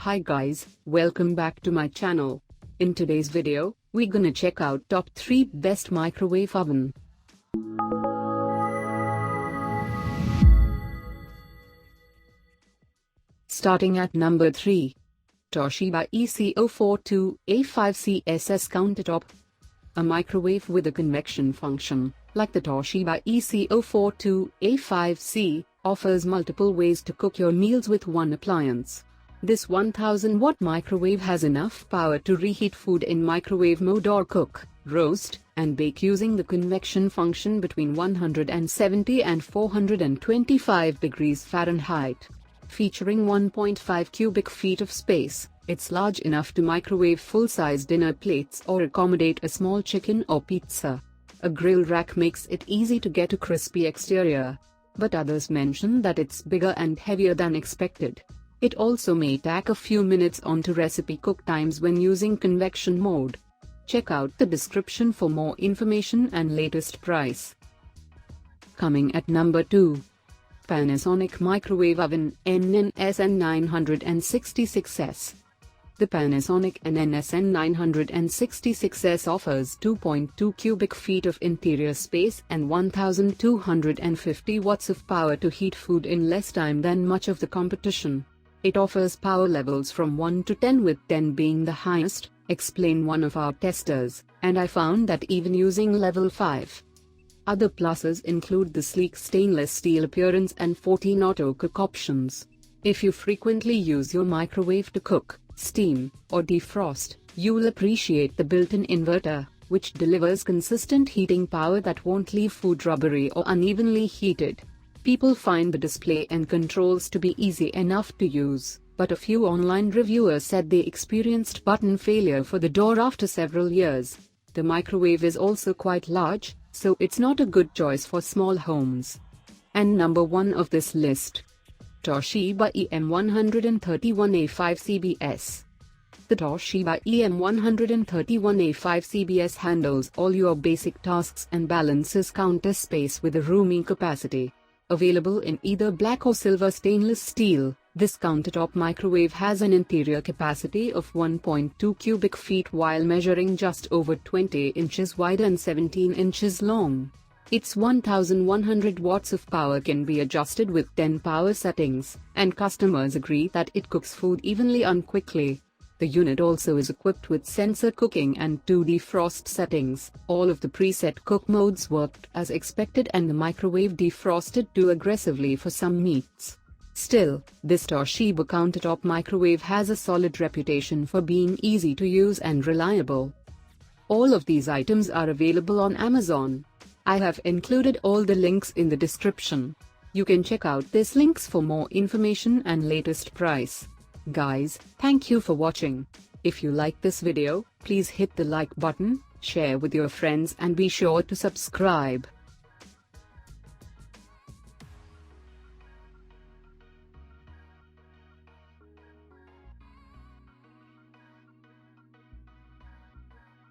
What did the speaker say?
Hi guys, welcome back to my channel. In today's video, we're gonna check out top 3 best microwave oven. Starting at number 3. Toshiba EC042A5CSS Countertop. A microwave with a convection function, like the Toshiba EC042A5C, offers multiple ways to cook your meals with one appliance. This 1000-watt microwave has enough power to reheat food in microwave mode or cook, roast, and bake using the convection function between 170 and 425 degrees Fahrenheit. Featuring 1.5 cubic feet of space, it's large enough to microwave full-size dinner plates or accommodate a small chicken or pizza. A grill rack makes it easy to get a crispy exterior. But others mention that it's bigger and heavier than expected. It also may take a few minutes onto recipe cook times when using convection mode. Check out the description for more information and latest price. Coming at number 2. Panasonic Microwave Oven NNSN966S. The Panasonic NNSN966S offers 2.2 cubic feet of interior space and 1250 watts of power to heat food in less time than much of the competition. It offers power levels from 1 to 10, with 10 being the highest, explained one of our testers, and I found that even using level 5. Other pluses include the sleek stainless steel appearance and 14 auto cook options. If you frequently use your microwave to cook, steam, or defrost, you'll appreciate the built-in inverter, which delivers consistent heating power that won't leave food rubbery or unevenly heated. People find the display and controls to be easy enough to use, but a few online reviewers said they experienced button failure for the door after several years. The microwave is also quite large, so it's not a good choice for small homes. And number 1 of this list. Toshiba EM131A5CBS. The Toshiba EM131A5CBS handles all your basic tasks and balances counter space with a roomy capacity. Available in either black or silver stainless steel, this countertop microwave has an interior capacity of 1.2 cubic feet while measuring just over 20 inches wide and 17 inches long. Its 1100 watts of power can be adjusted with 10 power settings, and customers agree that it cooks food evenly and quickly. The unit also is equipped with sensor cooking and 2 defrost settings. All of the preset cook modes worked as expected, and the microwave defrosted too aggressively for some meats. Still, this Toshiba countertop microwave has a solid reputation for being easy to use and reliable. All of these items are available on Amazon. I have included all the links in the description. You can check out these links for more information and latest price. Guys, thank you for watching. If you like this video, please hit the like button, share with your friends and be sure to subscribe.